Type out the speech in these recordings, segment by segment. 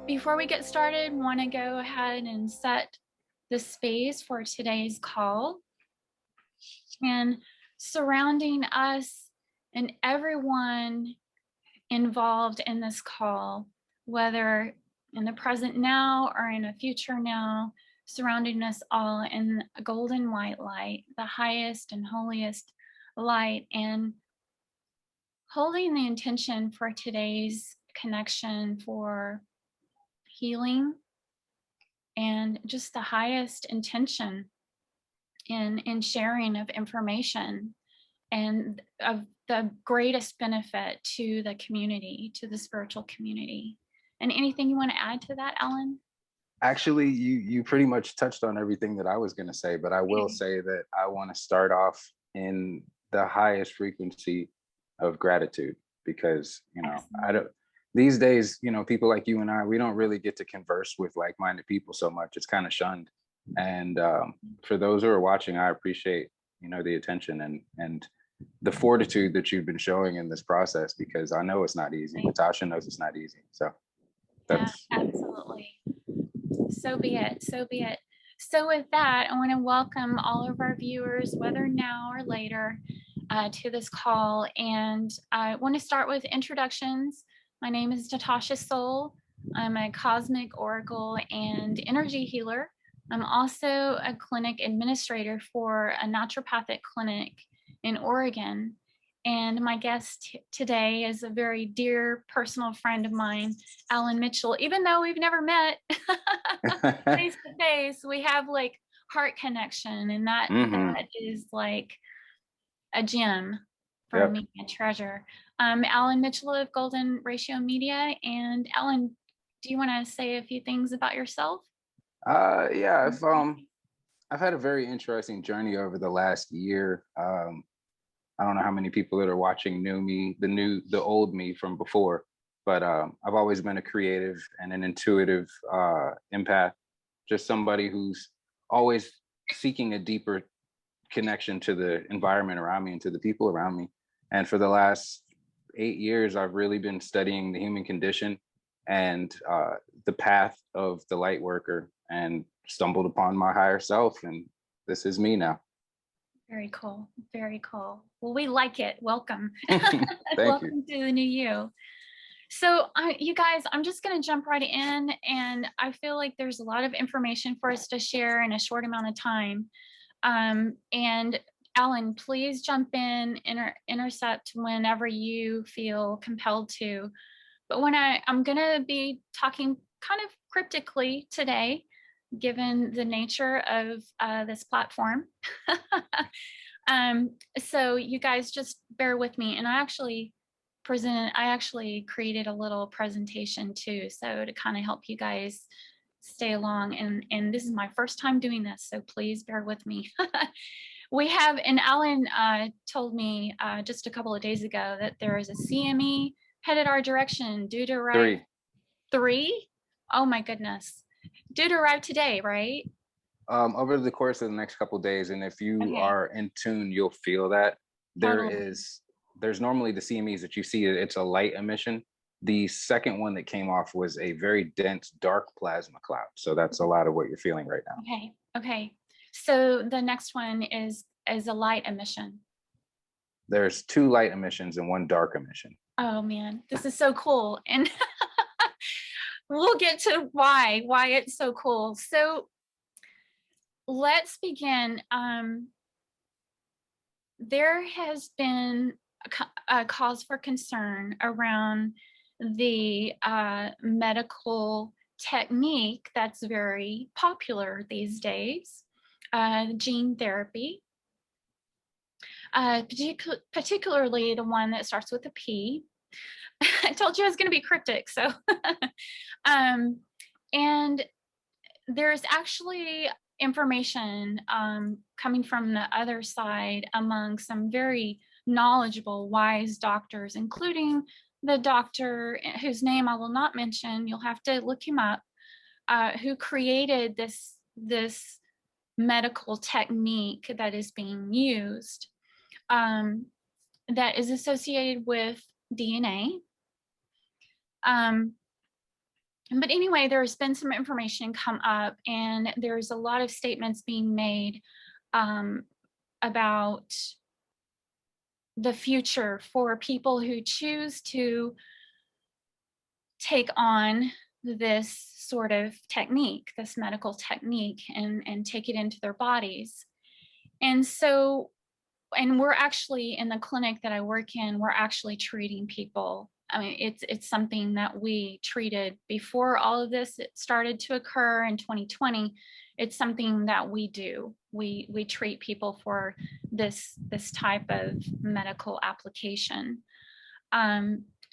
Before we get started, want to go ahead and set the space for today's call. And surrounding us and everyone involved in this call, whether in the present now or in a future now, surrounding us all in a golden white light, the highest and holiest light, and holding the intention for today's connection for healing and just the highest intention in sharing of information and of the greatest benefit to the community, to the spiritual community. And anything you want to add to that, Alan? Actually, you pretty much touched on everything that I was going to say, but I will say that I want to start off in the highest frequency of gratitude, because, you know, I don't, these days, you know, people like you and I, we don't really get to converse with like-minded people so much. It's kind of shunned. And for those who are watching, I appreciate, you know, the attention and the fortitude that you've been showing in this process, because I know it's not easy. Natasha knows it's not easy. So that's absolutely. So be it. So be it. So with that, I want to welcome all of our viewers, whether now or later, to this call. And I want to start with introductions. My name is Natasha Soul. I'm a cosmic oracle and energy healer. I'm also a clinic administrator for a naturopathic clinic in Oregon. And my guest today is a very dear personal friend of mine, Alan Mitchell. Even though we've never met face to face, we have like heart connection, and that is like a gem for me, a treasure. Alan Mitchell of Golden Ratio Media. And Alan, do you want to say a few things about yourself? Yeah, I've had a very interesting journey over the last year. I don't know how many people that are watching knew me, the old me from before, but I've always been a creative and an intuitive empath, just somebody who's always seeking a deeper connection to the environment around me and to the people around me. And for the last 8 years, I've really been studying the human condition and the path of the light worker, and stumbled upon my higher self, and this is me now. Very cool. Very cool. Well, we like it. Welcome. Welcome to the new you. So you guys, I'm just going to jump right in, and I feel like there's a lot of information for us to share in a short amount of time. And Alan, please jump in, intercept whenever you feel compelled to. But when I'm going to be talking kind of cryptically today, given the nature of this platform. So you guys just bear with me. And I actually created a little presentation too, so to kind of help you guys stay along. And this is my first time doing this, so please bear with me. We have, and Alan told me just a couple of days ago that there is a CME headed our direction due to arrive. Three? Oh my goodness. Due to arrive today, right? Over the course of the next couple of days, and if you are in tune, you'll feel that there's normally the CMEs that you see, it's a light emission. The second one that came off was a very dense dark plasma cloud, so that's a lot of what you're feeling right now. Okay. So the next one is a light emission. There's 2 light emissions and 1 dark emission. Oh man, this is so cool. And we'll get to why it's so cool. So let's begin. There has been a cause for concern around the medical technique that's very popular these days, gene therapy, particularly the one that starts with a P. I told you I was going to be cryptic, so and there's actually information coming from the other side among some very knowledgeable, wise doctors, including the doctor whose name I will not mention. You'll have to look him up, who created this medical technique that is being used, that is associated with DNA. But anyway, there's been some information come up, and there's a lot of statements being made about the future for people who choose to take on this sort of technique, this medical technique, and take it into their bodies. And so, and we're actually in the clinic that I work in, we're actually treating people. I mean, it's something that we treated before all of this it started to occur in 2020. It's something that we do. We treat people for this type of medical application.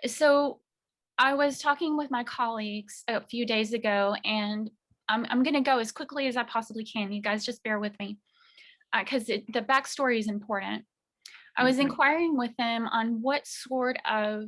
So I was talking with my colleagues a few days ago, and I'm going to go as quickly as I possibly can. You guys just bear with me because the backstory is important. I was inquiring with them on what sort of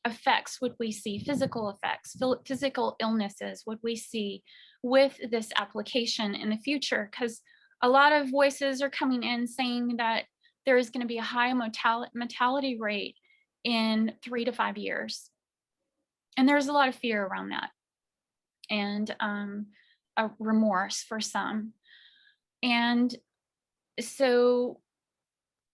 effects would we see, physical effects, physical illnesses would we see with this application in the future? Because a lot of voices are coming in saying that there is going to be a high mortality rate in 3 to 5 years. And there's a lot of fear around that, and a remorse for some. And so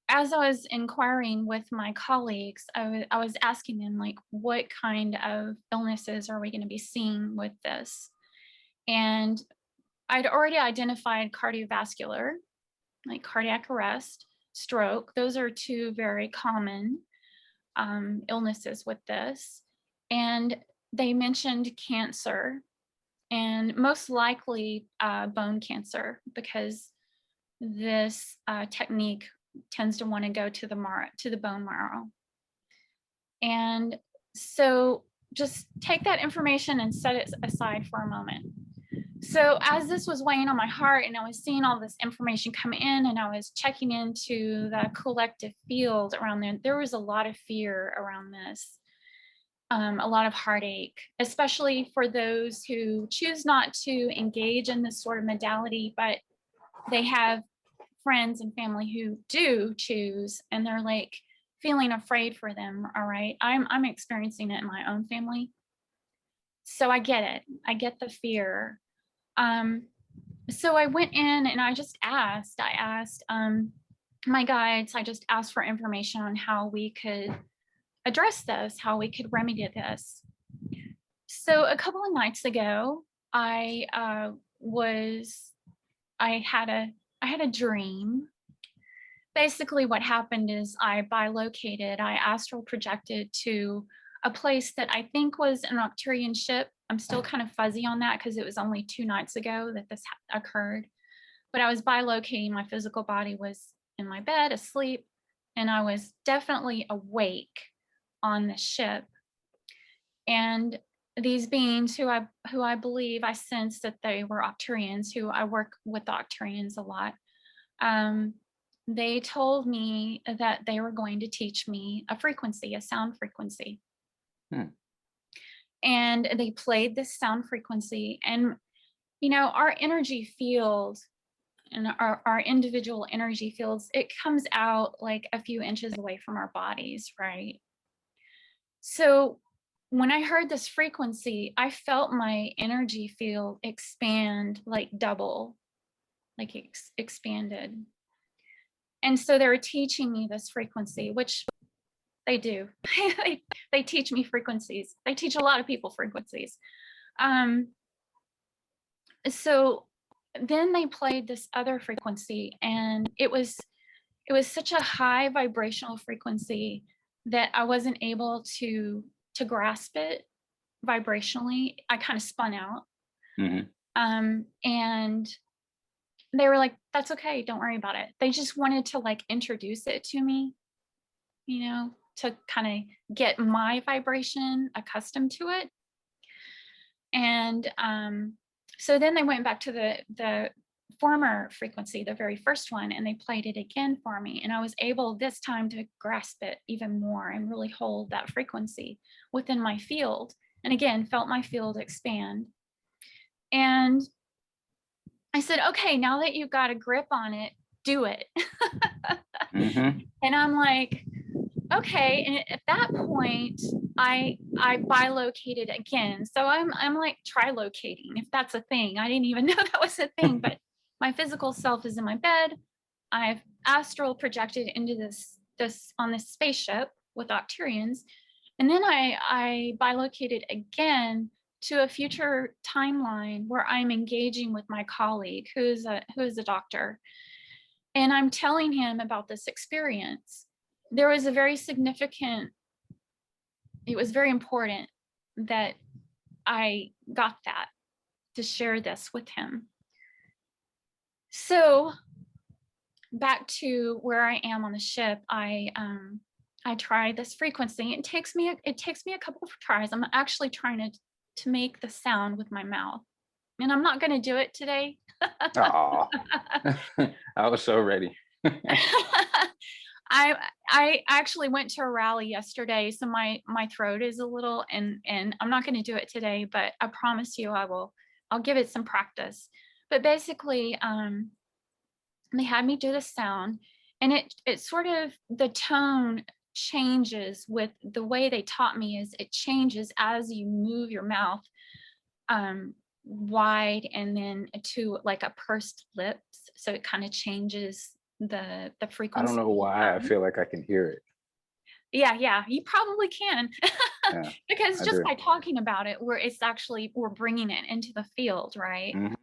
as I was inquiring with my colleagues, I was asking them, like, what kind of illnesses are we going to be seeing with this? And I'd already identified cardiovascular, like cardiac arrest, stroke. Those are two very common illnesses with this. And they mentioned cancer, and most likely bone cancer, because this technique tends to want to go to the bone marrow. And so just take that information and set it aside for a moment. So as this was weighing on my heart, and I was seeing all this information come in, and I was checking into the collective field around there was a lot of fear around this, a lot of heartache, especially for those who choose not to engage in this sort of modality, but they have friends and family who do choose, and they're like feeling afraid for them. All right, I'm experiencing it in my own family, so I get it. I get the fear. So I went in and I asked my guides, I just asked for information on how we could address this, how we could remedy this. So a couple of nights ago, I had a dream. Basically what happened is I astral projected to a place that I think was an Arcturian ship. I'm still kind of fuzzy on that because it was only 2 nights ago that this occurred. But I was bilocating. My physical body was in my bed asleep, and I was definitely awake on the ship. And these beings who I believe, I sensed that they were Arcturians, who I work with the Arcturians a lot. They told me that they were going to teach me a frequency, a sound frequency. And they played this sound frequency, and our energy field and our individual energy fields, it comes out like a few inches away from our bodies, right? So when I heard this frequency, I felt my energy field expand, like double, like it expanded. And so they were teaching me this frequency, which they do. They teach me frequencies. They teach a lot of people frequencies. So then they played this other frequency, and it was such a high vibrational frequency that I wasn't able to grasp it vibrationally. I kind of spun out. And they were like, that's okay, don't worry about it. They just wanted to like introduce it to me, to kind of get my vibration accustomed to it. And so then they went back to the former frequency, the very first one, and they played it again for me. And I was able this time to grasp it even more and really hold that frequency within my field. And again, felt my field expand. And I said, okay, now that you've got a grip on it, do it. And I'm like, okay. And at that point, I bilocated again. So I'm like trilocating, if that's a thing. I didn't even know that was a thing, but my physical self is in my bed. I've astral projected into this on this spaceship with Arcturians. And then I bilocated again to a future timeline where I'm engaging with my colleague who is a doctor. And I'm telling him about this experience. There was a very significant, it was very important that I got that, to share this with him. So back to where I am on the ship, I tried this frequency. It takes me a couple of tries. I'm actually trying to make the sound with my mouth, and I'm not going to do it today. Oh, I was so ready. I actually went to a rally yesterday, so my throat is a little, and I'm not going to do it today, but I promise you I'll give it some practice. But basically, they had me do the sound, and it sort of, the tone changes with the way they taught me. Is it changes as you move your mouth wide and then to like a pursed lips, so it kind of changes the frequency. I don't know why I feel like I can hear it. Yeah, you probably can. Yeah, because just by talking about it, we're bringing it into the field, right? Mm-hmm.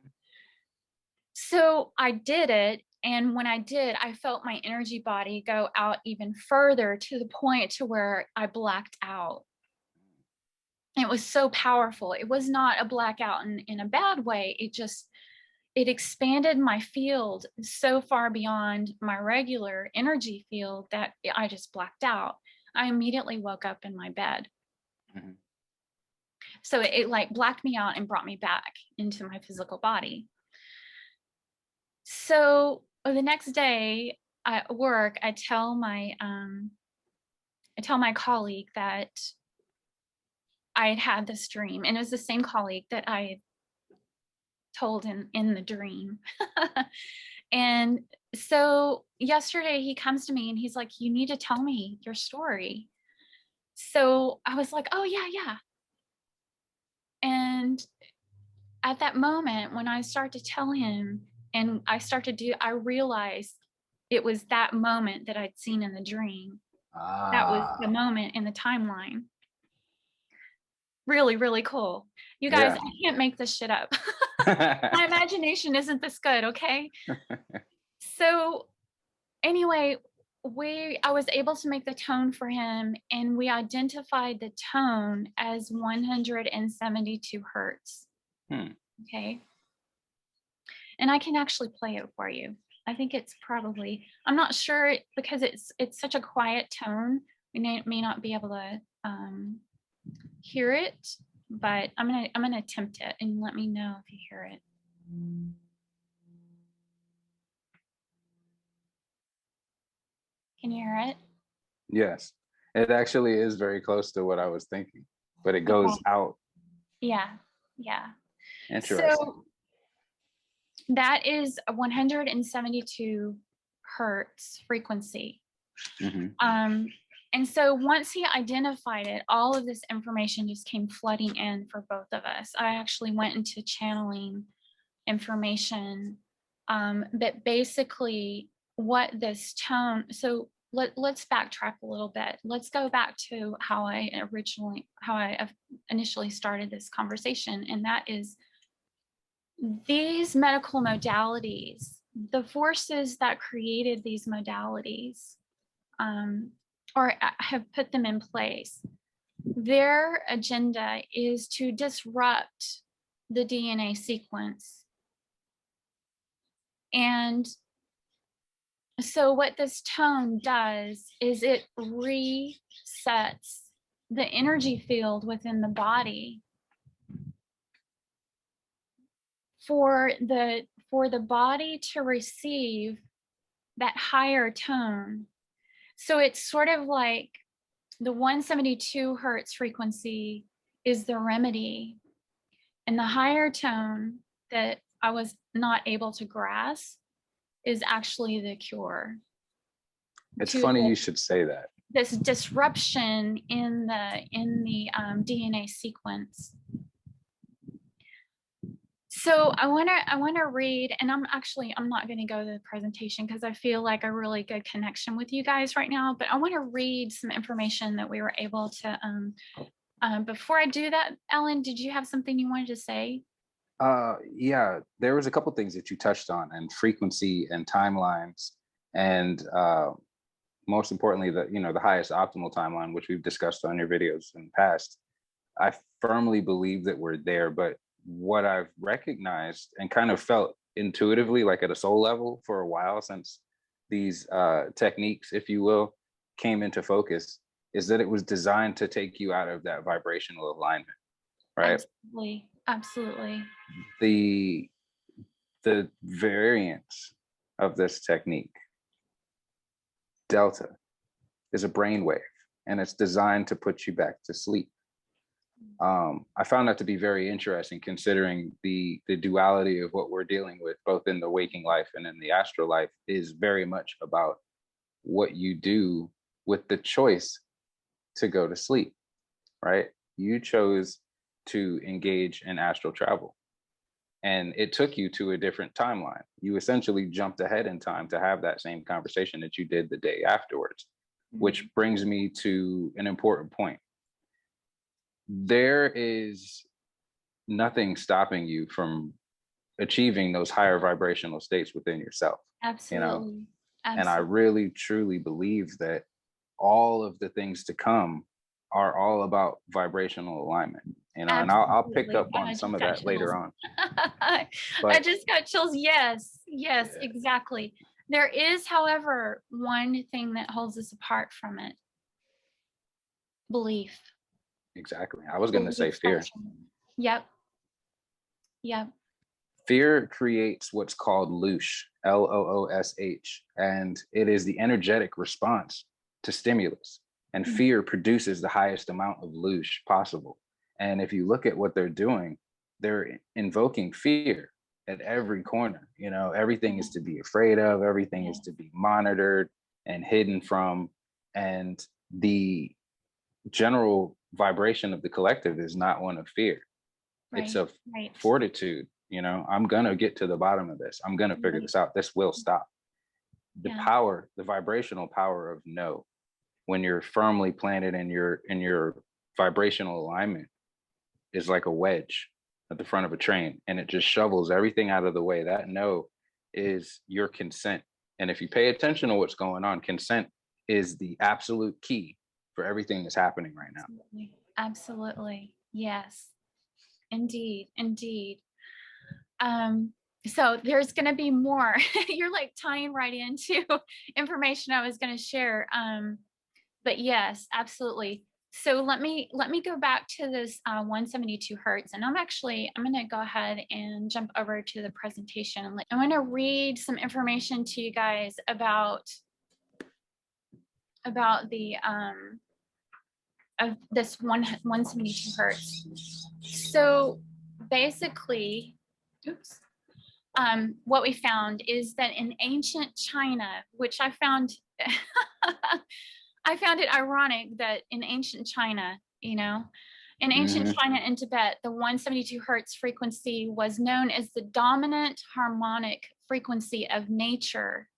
So I did it, and when I did, I felt my energy body go out even further, to the point to where I blacked out. It was so powerful. It was not a blackout in a bad way. It expanded my field so far beyond my regular energy field that I just blacked out. I immediately woke up in my bed. Mm-hmm. So it like blacked me out and brought me back into my physical body. So the next day at work, I tell my colleague that I had had this dream, and it was the same colleague that I told in the dream. And so yesterday he comes to me and he's like, you need to tell me your story. So I was like, oh yeah. And at that moment, when I start to tell him and I realized it was that moment that I'd seen in the dream. That was the moment in the timeline. Really, really cool. You guys, yeah. I can't make this shit up. My imagination isn't this good, okay? So anyway, I was able to make the tone for him, and we identified the tone as 172 hertz. Okay. And I can actually play it for you. I think it's probably, I'm not sure, because it's such a quiet tone. We may not be able to hear it, but I'm gonna attempt it, and let me know if you hear it. Can you hear it? Yes, it actually is very close to what I was thinking, but it goes out. Yeah. Interesting. So that is a 172 hertz frequency. Mm-hmm. And so once he identified it, all of this information just came flooding in for both of us. I actually went into channeling information, but basically what this tone, so let's backtrack a little bit. Let's go back to how I initially started this conversation, and that is these medical modalities, the forces that created these modalities, or have put them in place, their agenda is to disrupt the DNA sequence. And so what this tone does is it resets the energy field within the body for the body to receive that higher tone. So it's sort of like the 172 hertz frequency is the remedy, and the higher tone that I was not able to grasp is actually the cure. It's funny you should say that, this disruption in the DNA sequence. So I want to read, and I'm not going to go to the presentation because I feel like a really good connection with you guys right now, but I want to read some information that we were able to, before I do that, Ellen, did you have something you wanted to say? Yeah, there was a couple things that you touched on, and frequency and timelines, and most importantly, the highest optimal timeline, which we've discussed on your videos in the past. I firmly believe that we're there, but what I've recognized and kind of felt intuitively, like at a soul level for a while since these techniques, if you will, came into focus, is that it was designed to take you out of that vibrational alignment, right? Absolutely, absolutely. The the variance of this technique, delta, is a brainwave, and it's designed to put you back to sleep. I found that to be very interesting, considering the duality of what we're dealing with, both in the waking life and in the astral life, is very much about what you do with the choice to go to sleep, right? You chose to engage in astral travel, and it took you to a different timeline. You essentially jumped ahead in time to have that same conversation that you did the day afterwards, which brings me to an important point. There is nothing stopping you from achieving those higher vibrational states within yourself. Absolutely. And I really truly believe that all of the things to come are all about vibrational alignment, and I'll pick up on some of that later on. I just got chills. Yes, Yeah. exactly. There is, however, one thing that holds us apart from it: belief. Exactly. I was going to say fear. Yep. Fear creates what's called loosh, LOOSH, and it is the energetic response to stimulus. And fear produces the highest amount of loosh possible. And if you look at what they're doing, they're invoking fear at every corner. Everything is to be afraid of, everything is to be monitored and hidden from. And the general vibration of the collective is not one of fear. It's of fortitude. I'm going to get to the bottom of this. I'm going to figure this out. This will stop. The power, the vibrational power of no, when you're firmly planted in your vibrational alignment, is like a wedge at the front of a train, and it just shovels everything out of the way. That no is your consent. And if you pay attention to what's going on, consent is the absolute key for everything that's happening right now. Absolutely. Yes. Indeed. So there's going to be more. You're like tying right into information I was going to share. But yes, absolutely. So let me go back to this 172 hertz, and I'm going to go ahead and jump over to the presentation. I'm going to read some information to you guys about the of this 172 hertz. So basically, what we found is that in ancient China, which I found I found it ironic that in ancient China, in ancient China and Tibet, the 172 hertz frequency was known as the dominant harmonic frequency of nature.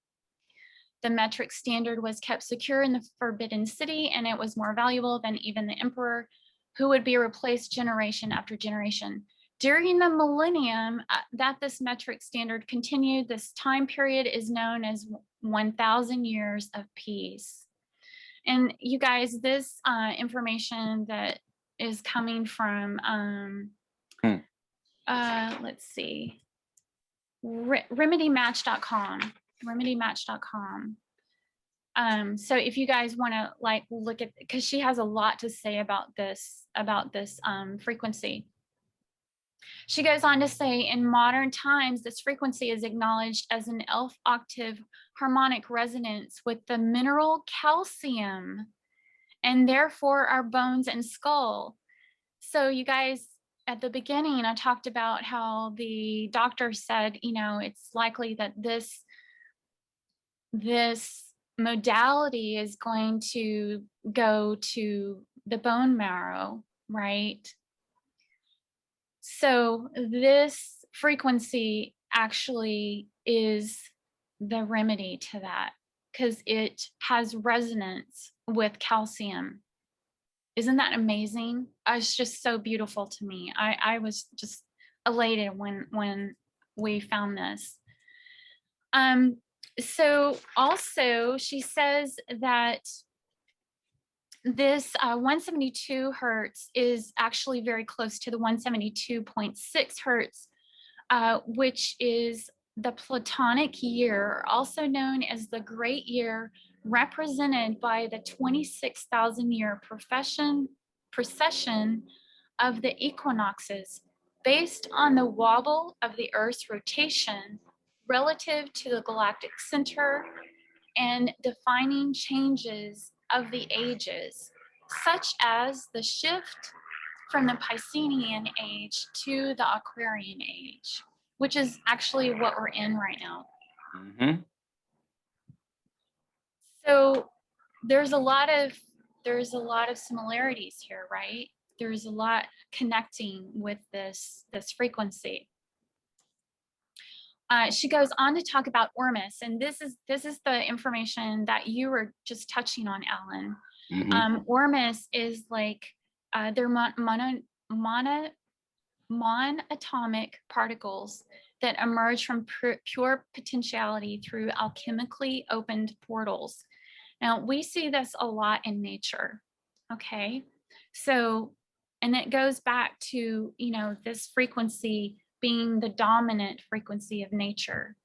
The metric standard was kept secure in the Forbidden City, and it was more valuable than even the emperor, who would be replaced generation after generation. During the millennium that this metric standard continued, this time period is known as 1,000 years of peace. And you guys, this information that is coming from, let's see, remedymatch.com. So if you guys want to look at, because she has a lot to say about this frequency. She goes on to say, in modern times, this frequency is acknowledged as an elf octave harmonic resonance with the mineral calcium, and therefore our bones and skull. So you guys, at the beginning, I talked about how the doctor said, it's likely that this modality is going to go to the bone marrow, right? So this frequency actually is the remedy to that, because it has resonance with calcium. Isn't that amazing? It's just so beautiful to me. I was just elated when we found this. So also she says that this 172 hertz is actually very close to the 172.6 hertz, which is the Platonic year, also known as the Great Year, represented by the 26,000 year precession of the equinoxes, based on the wobble of the Earth's rotation relative to the galactic center and defining changes of the ages, such as the shift from the Piscean age to the Aquarian age, which is actually what we're in right now. Mm-hmm. So there's a lot of similarities here, right? There's a lot connecting with this frequency. She goes on to talk about Ormus, and this is the information that you were just touching on, Alan. Mm-hmm. Ormus is like they're monatomic particles that emerge from pure potentiality through alchemically opened portals. Now we see this a lot in nature. Okay, so, and it goes back to, you know, this frequency being the dominant frequency of nature.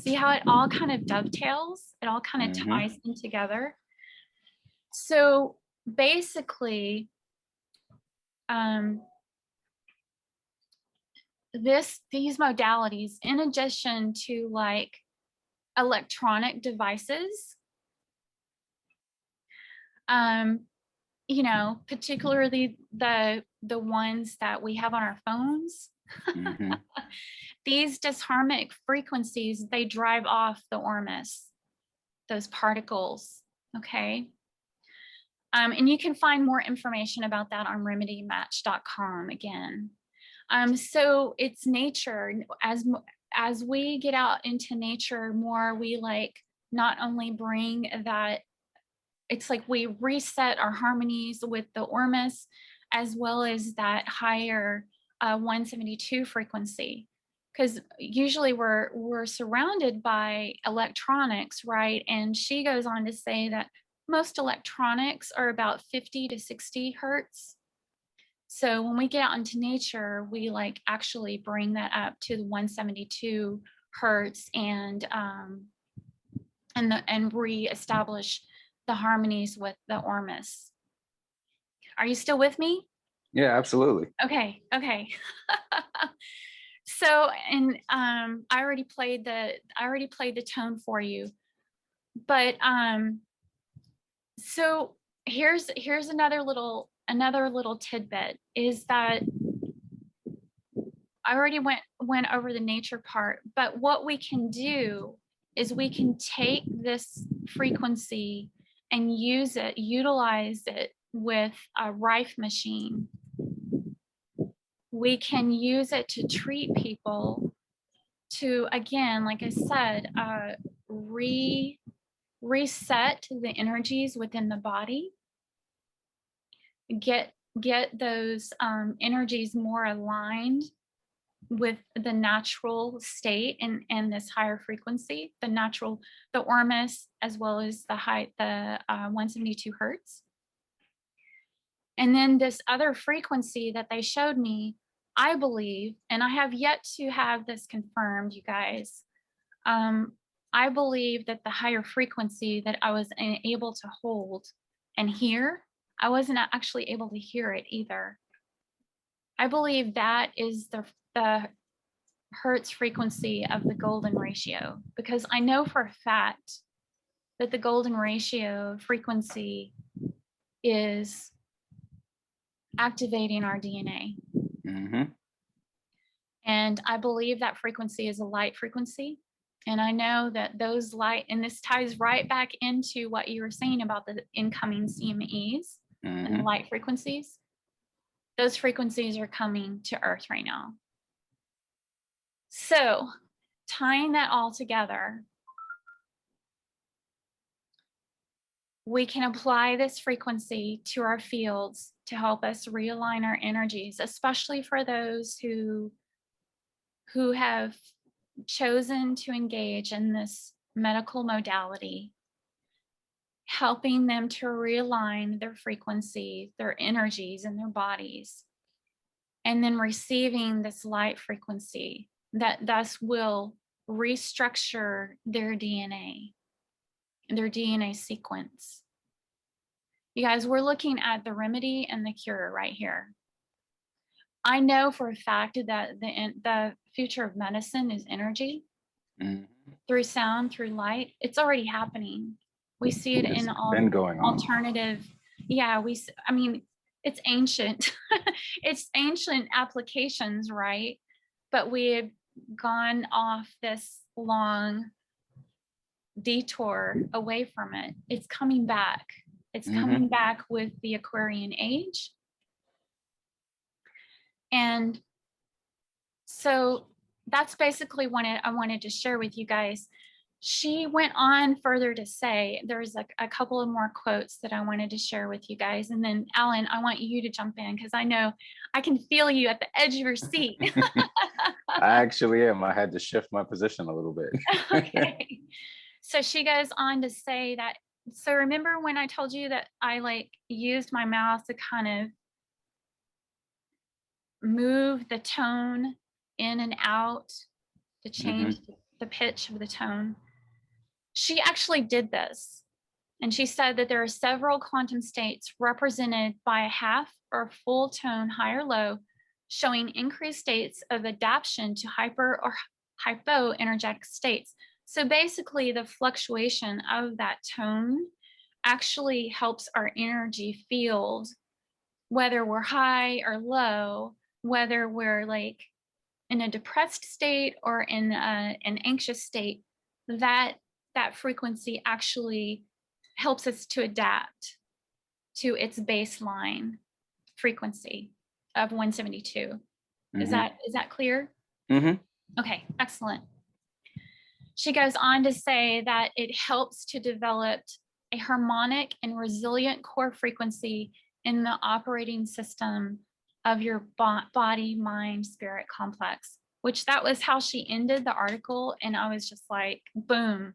See how it all kind of dovetails? It all kind of ties in together. So basically, these modalities, in addition to like electronic devices, you know, particularly the ones that we have on our phones, these disharmonic frequencies, they drive off the Ormus, those particles, okay? And you can find more information about that on remedymatch.com again. So it's nature. As we get out into nature more, we like not only bring that, it's like we reset our harmonies with the Ormus, as well as that higher 172 frequency. Because usually we're surrounded by electronics, right? And she goes on to say that most electronics are about 50 to 60 hertz. So when we get out into nature, we like actually bring that up to the 172 hertz and reestablish the harmonies with the Ormus. Are you still with me? Yeah, absolutely. Okay. So, and I already played the tone for you, but so here's another little tidbit, is that I already went over the nature part, but what we can do is we can take this frequency and utilize it with a Rife machine. We can use it to treat people, to, again, like I said, reset the energies within the body, get those energies more aligned with the natural state and this higher frequency, the Ormus, as well as the 172 hertz. And then this other frequency that they showed me, I believe, and I have yet to have this confirmed, you guys, I believe that the higher frequency that I was able to hold and hear, I wasn't actually able to hear it either. I believe that is the hertz frequency of the golden ratio, because I know for a fact that the golden ratio frequency is activating our DNA. And I believe that frequency is a light frequency. And I know that those light, and this ties right back into what you were saying about the incoming CMEs and the light frequencies. Those frequencies are coming to Earth right now. So tying that all together, we can apply this frequency to our fields to help us realign our energies, especially for those who have chosen to engage in this medical modality, helping them to realign their frequency, their energies in their bodies, and then receiving this light frequency that thus will restructure their DNA sequence. You guys, we're looking at the remedy and the cure right here. I know for a fact that the future of medicine is energy, through sound, through light. It's already happening. We see it in all alternative. Yeah, I mean, it's ancient. It's ancient applications, right? But we have gone off this long detour away from it. It's coming back. It's coming back with the Aquarian age. And so that's basically what I wanted to share with you guys. She went on further to say, there's a couple of more quotes that I wanted to share with you guys. And then Alan, I want you to jump in because I know I can feel you at the edge of your seat. I actually am. I had to shift my position a little bit. Okay. So she goes on to say that, so remember when I told you that I used my mouth to kind of move the tone in and out to change the pitch of the tone? She actually did this. And she said that there are several quantum states represented by a half or full tone high or low, showing increased states of adaptation to hyper or hypo energetic states. So basically the fluctuation of that tone actually helps our energy field, whether we're high or low, whether we're in a depressed state or in an anxious state, that frequency actually helps us to adapt to its baseline frequency of 172. Is that clear? Okay, excellent. She goes on to say that it helps to develop a harmonic and resilient core frequency in the operating system of your body, mind, spirit complex, which that was how she ended the article. And I was just like, boom.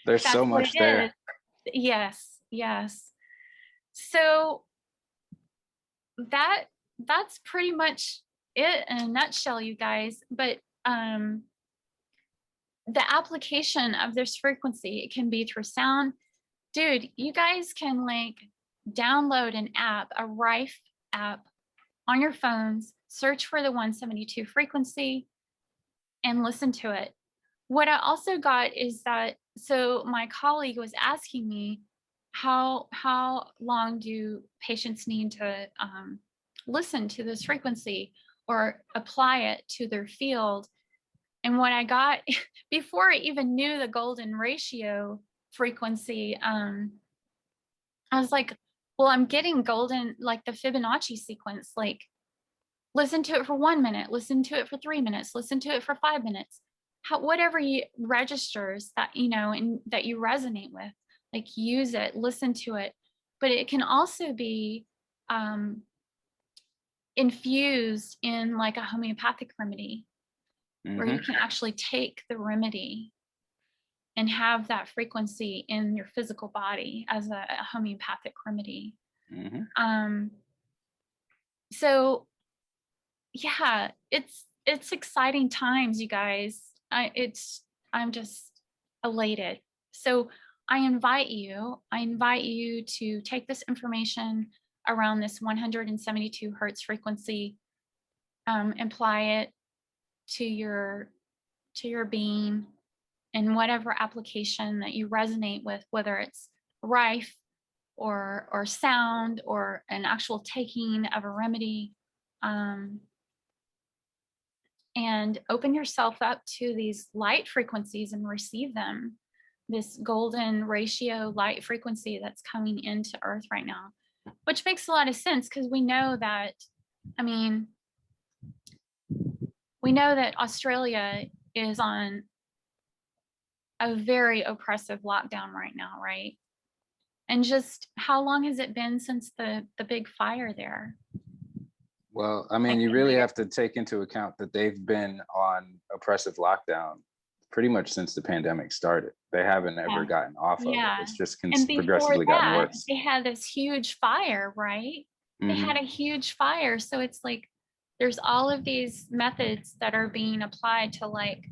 There's so much there. Yes, yes. So that's pretty much it in a nutshell, you guys. But the application of this frequency, it can be through sound. Dude, you guys can download an app, a Rife app on your phones, search for the 172 frequency and listen to it. What I also got is that, so my colleague was asking me, how long do patients need to listen to this frequency or apply it to their field? And what I got, before I even knew the golden ratio frequency, I was like, well, I'm getting golden, the Fibonacci sequence, listen to it for 1 minute, listen to it for 3 minutes, listen to it for 5 minutes. Whatever you registers that, and that you resonate with, use it, listen to it. But it can also be infused in a homeopathic remedy, where you can actually take the remedy and have that frequency in your physical body as a homeopathic remedy. So yeah, it's exciting times, you guys. I'm just elated. So I invite you to take this information around this 172 hertz frequency, apply it to your being in whatever application that you resonate with, whether it's Rife or sound or an actual taking of a remedy. and open yourself up to these light frequencies and receive them. This golden ratio light frequency that's coming into Earth right now, which makes a lot of sense because we know that, I mean, we know that Australia is on a very oppressive lockdown right now, right? And just how long has it been since the big fire there? Well, I mean, you really have to take into account that they've been on oppressive lockdown pretty much since the pandemic started. They haven't ever gotten off of it. It's just progressively gotten worse. They had this huge fire, right? They had a huge fire. So it's like there's all of these methods that are being applied to like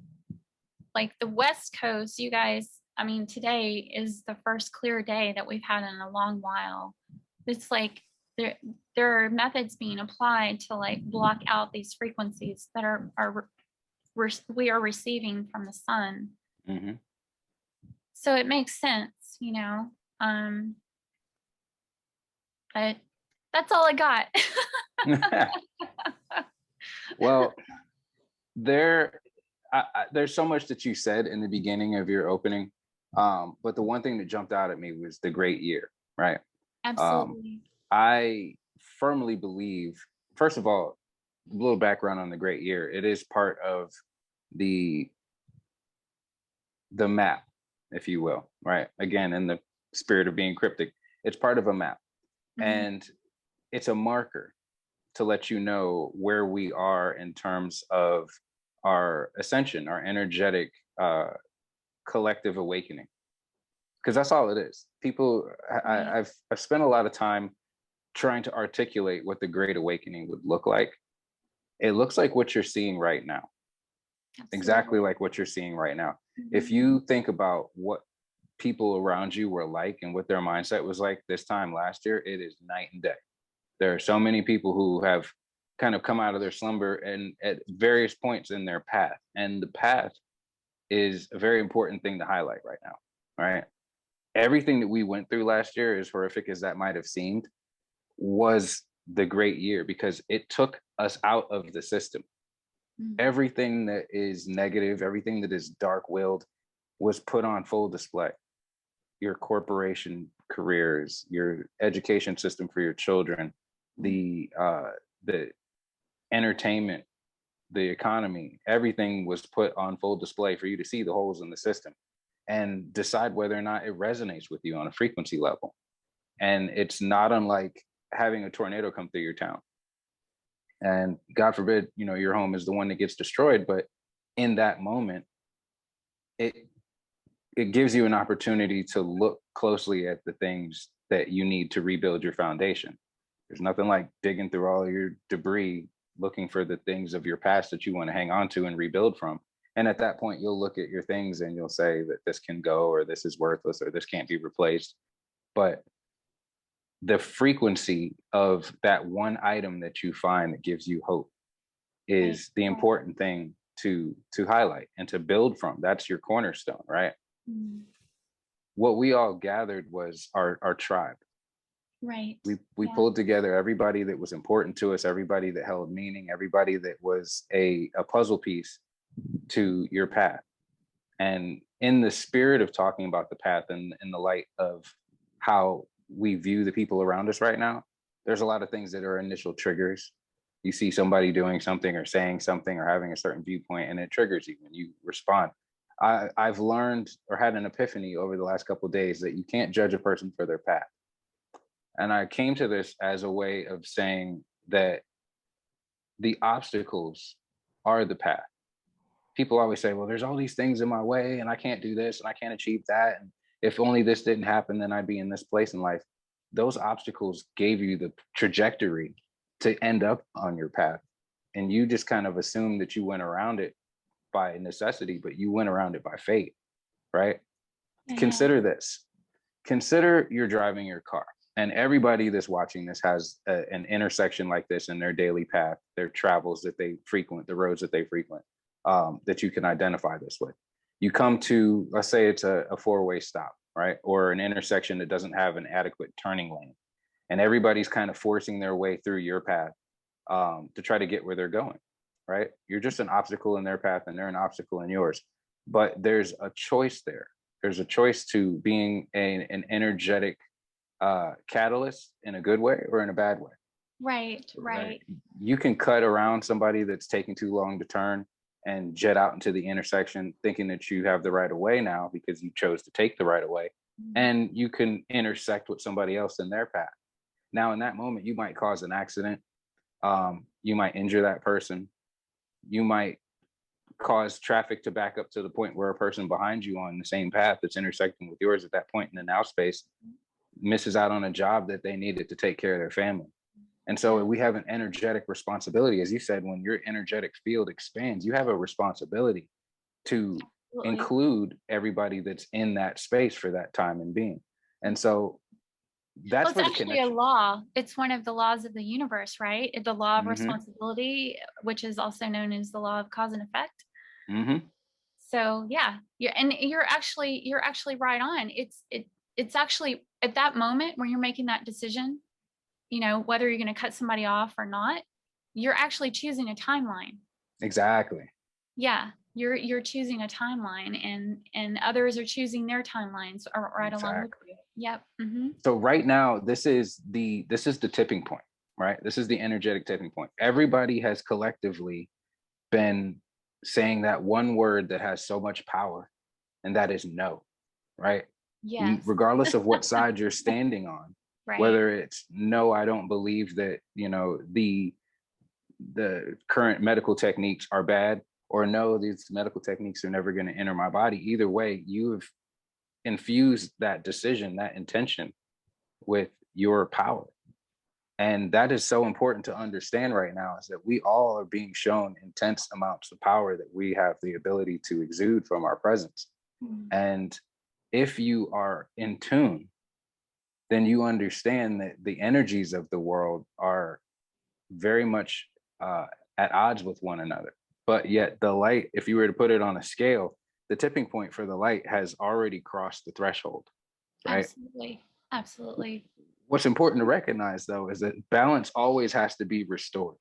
the West Coast. You guys, I mean, today is the first clear day that we've had in a long while. It's like there are methods being applied to like block out these frequencies that we are receiving from the sun. So it makes sense, you know. But that's all I got. Well, there's so much that you said in the beginning of your opening, but the one thing that jumped out at me was the great year, right? Absolutely. I firmly believe, first of all, a little background on the great year. It is part of the map, if you will, right? Again, in the spirit of being cryptic, it's part of a map. And it's a marker to let you know where we are in terms of our ascension, our energetic collective awakening. Because that's all it is. People, I've spent a lot of time trying to articulate what the Great Awakening would look like. It looks like what you're seeing right now. Absolutely. Exactly like what you're seeing right now. If you think about what people around you were like and what their mindset was like this time last year, it is night and day. There are so many people who have kind of come out of their slumber and at various points in their path. And the path is a very important thing to highlight right now, right? Everything that we went through last year, as horrific as that might have seemed, was the great year because it took us out of the system. Everything that is negative, everything that is dark-willed was put on full display. Your corporation careers, your education system for your children, the entertainment, the economy, everything was put on full display for you to see the holes in the system and decide whether or not it resonates with you on a frequency level. And it's not unlike having a tornado come through your town. And God forbid, you know, your home is the one that gets destroyed. But in that moment, it gives you an opportunity to look closely at the things that you need to rebuild your foundation. There's nothing like digging through all your debris, looking for the things of your past that you want to hang on to and rebuild from. And at that point, you'll look at your things and you'll say that this can go, or this is worthless, or this can't be replaced. But the frequency of that one item that you find that gives you hope is the important thing to highlight and to build from. That's your cornerstone, right? What we all gathered was our tribe. Right. We pulled together everybody that was important to us, everybody that held meaning, everybody that was a puzzle piece to your path. And in the spirit of talking about the path and in the light of how we view the people around us right now, there's a lot of things that are initial triggers. You see somebody doing something or saying something or having a certain viewpoint and it triggers you and you respond. I've learned or had an epiphany over the last couple of days that you can't judge a person for their path. And I came to this as a way of saying that the obstacles are the path. People always say, well, there's all these things in my way and I can't do this and I can't achieve that. And if only this didn't happen, then I'd be in this place in life. Those obstacles gave you the trajectory to end up on your path. And you just kind of assumed that you went around it by necessity, but you went around it by fate, right? Yeah. Consider this. Consider you're driving your car. And everybody that's watching this has an intersection like this in their daily path, their travels that they frequent, the roads that they frequent, that you can identify this with. You come to, let's say it's a four-way stop, right? Or an intersection that doesn't have an adequate turning lane. And everybody's kind of forcing their way through your path to try to get where they're going. right? You're just an obstacle in their path and they're an obstacle in yours. But there's a choice there. There's a choice to being an energetic catalyst in a good way or in a bad way. Right. You can cut around somebody that's taking too long to turn and jet out into the intersection thinking that you have the right of way now because you chose to take the right of way. And you can intersect with somebody else in their path. Now, in that moment, you might cause an accident. You might injure that person. You might cause traffic to back up to the point where a person behind you on the same path that's intersecting with yours at that point in the now space misses out on a job that they needed to take care of their family. And so we have an energetic responsibility. As you said, when your energetic field expands, you have a responsibility to include everybody that's in that space for that time and being. And so that's well, it's actually a law. It's one of the laws of the universe, right? The law of responsibility, which is also known as the law of cause and effect. So yeah, you're actually right on. It's actually at that moment when you're making that decision, you know, whether you're going to cut somebody off or not, you're actually choosing a timeline. Exactly. Yeah, you're choosing a timeline, and others are choosing their timelines right along with you. Yep. So right now, this is the tipping point, right? This is the energetic tipping point. Everybody has collectively been saying that one word that has so much power, and that is no, right? Yes. Regardless of what side you're standing on, right. Whether it's no, I don't believe that, you know, the current medical techniques are bad, or no, these medical techniques are never going to enter my body. Either way, you've infused that decision, that intention with your power. And that is so important to understand right now, is that we all are being shown intense amounts of power that we have the ability to exude from our presence. And if you are in tune, then you understand that the energies of the world are very much at odds with one another. But yet the light, if you were to put it on a scale, the tipping point for the light has already crossed the threshold, right? Absolutely. What's important to recognize, though, is that balance always has to be restored.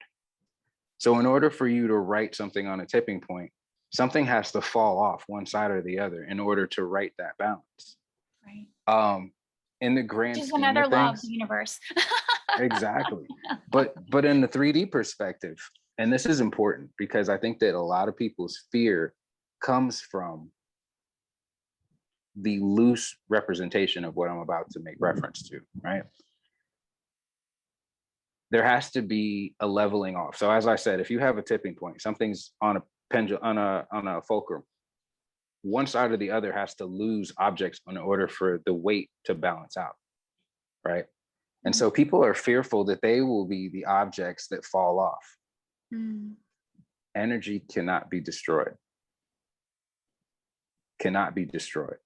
So in order for you to right something on a tipping point, something has to fall off one side or the other in order to right that balance. Right. In the grand Which is scheme another of law things, of the universe. exactly. But in the 3D perspective, and this is important because I think that a lot of people's fear comes from the loose representation of what I'm about to make reference to, right? There has to be a leveling off. So as I said, if you have a tipping point, something's on a pendulum, on a fulcrum, one side or the other has to lose objects in order for the weight to balance out, right? And so people are fearful that they will be the objects that fall off. Energy cannot be destroyed. Cannot be destroyed.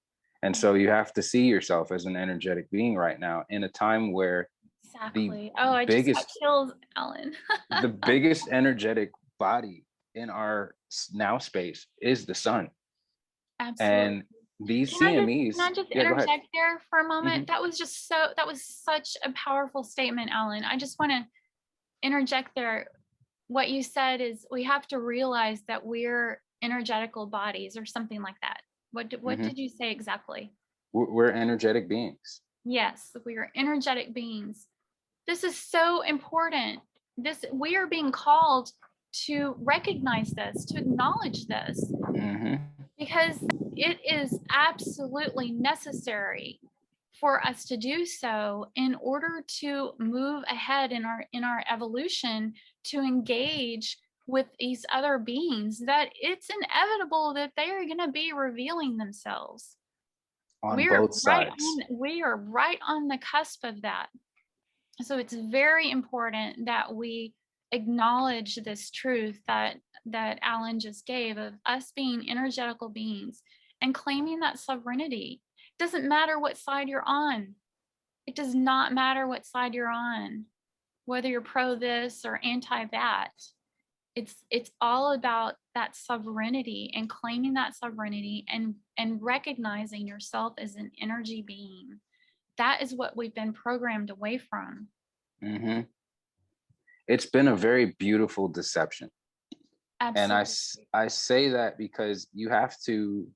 And so you have to see yourself as an energetic being right now in a time where I just got chills, Alan. the biggest energetic body in our now space is the sun. Absolutely. And these CMEs. Can I just interject there for a moment? That was such a powerful statement, Alan. I just want to interject there. What you said is we have to realize that we're energetical bodies or something like that. What did you say exactly? We're energetic beings. Yes, we are energetic beings. This is so important. We are being called to recognize this, to acknowledge this, because it is absolutely necessary for us to do so in order to move ahead in our evolution, to engage with these other beings, that it's inevitable that they are going to be revealing themselves on both sides. We are right on the cusp of that. So it's very important that we acknowledge this truth that Alan just gave, of us being energetical beings and claiming that sovereignty. It doesn't matter what side you're on. It does not matter what side you're on, whether you're pro this or anti that. It's all about that sovereignty and claiming that sovereignty and recognizing yourself as an energy being. That is what we've been programmed away from. It's been a very beautiful deception. And Absolutely. I say that because you have to,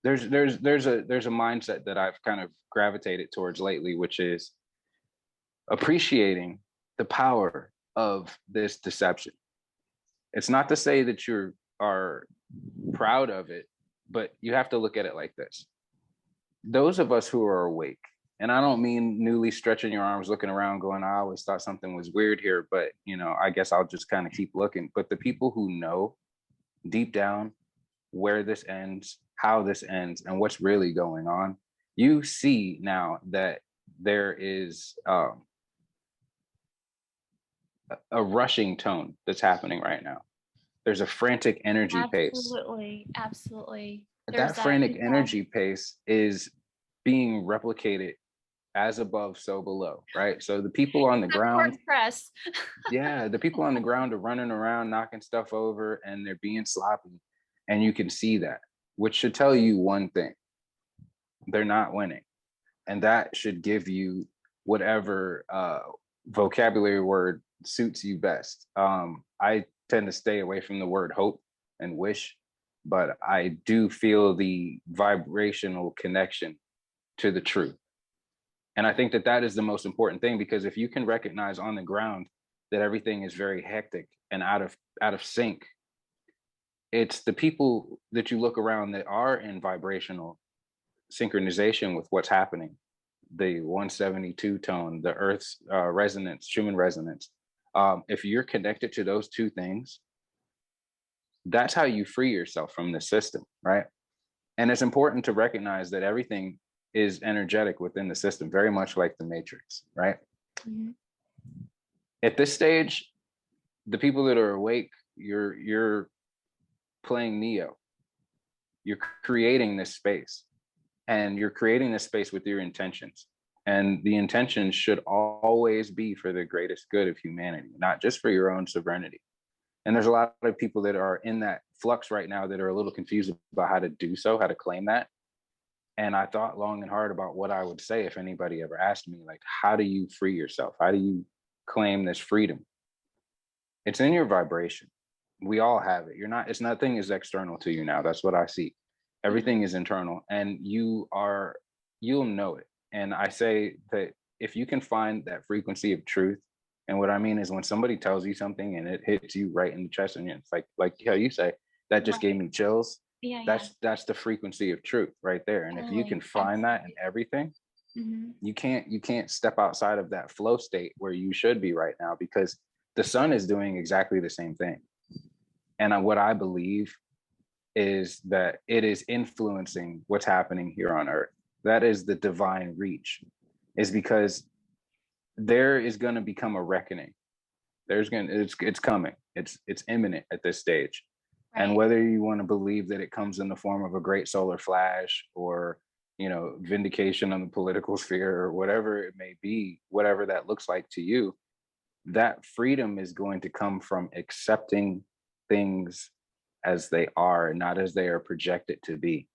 there's a mindset that I've kind of gravitated towards lately, which is appreciating the power of this deception. It's not to say that you are proud of it, but you have to look at it like this. Those of us who are awake, and I don't mean newly stretching your arms, looking around, going, I always thought something was weird here, but I guess I'll just kind of keep looking. But the people who know deep down where this ends, how this ends, and what's really going on, you see now that there is a rushing tone that's happening right now. There's a frantic energy pace. Absolutely. Absolutely. There's That that frantic as well. energy pace is being replicated as above, so below, right? So the people on the The court ground, press. yeah, the people on the ground are running around, knocking stuff over, and they're being sloppy. And you can see that, which should tell you one thing: they're not winning. And that should give you whatever vocabulary word suits you best. I tend to stay away from the word hope and wish, but I do feel the vibrational connection to the truth. And I think that that is the most important thing, because if you can recognize on the ground that everything is very hectic and out of sync, it's the people that you look around that are in vibrational synchronization with what's happening, the 172 tone, the Earth's resonance, Schumann resonance. If you're connected to those two things, that's how you free yourself from the system, right? And it's important to recognize that everything is energetic within the system, very much like the Matrix, right? Mm-hmm. At this stage, the people that are awake, you're playing Neo. You're creating this space, and you're creating this space with your intentions. And the intentions should always be for the greatest good of humanity, not just for your own sovereignty. And there's a lot of people that are in that flux right now that are a little confused about how to do so, how to claim that. And I thought long and hard about what I would say if anybody ever asked me, like, how do you free yourself? How do you claim this freedom? It's in your vibration. We all have it. It's nothing is external to you now. That's what I see. Everything is internal, and you'll know it. And I say that if you can find that frequency of truth, and what I mean is when somebody tells you something and it hits you right in the chest, and it's like how you say, that just gave Right. me chills. Yeah. Yeah. That's the frequency of truth right there. And if you can Totally. find that in Absolutely. everything, Mm-hmm. you can't step outside of that flow state where you should be right now, because the sun is doing exactly the same thing. And what I believe is that it is influencing what's happening here on earth. That is the divine reach, is because there is going to become a reckoning. It's coming. It's imminent at this stage. And Right. whether you want to believe that it comes in the form of a great solar flash, or vindication on the political sphere, or whatever it may be, whatever that looks like to you, that freedom is going to come from accepting things as they are, not as they are projected to be.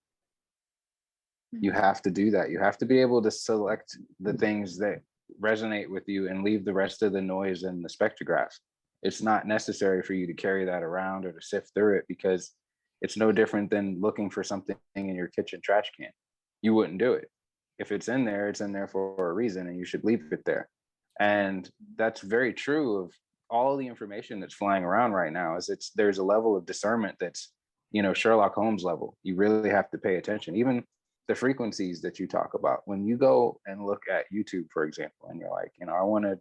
You Mm-hmm. have to do that. You have to be able to select the things that resonate with you and leave the rest of the noise and the spectrographs. It's not necessary for you to carry that around or to sift through it, because it's no different than looking for something in your kitchen trash can. You wouldn't do it. If it's in there, it's in there for a reason, and you should leave it there. And that's very true of all the information that's flying around right now. There's a level of discernment that's Sherlock Holmes level. You really have to pay attention. Even the frequencies that you talk about, when you go and look at YouTube, for example, and you're like, I want to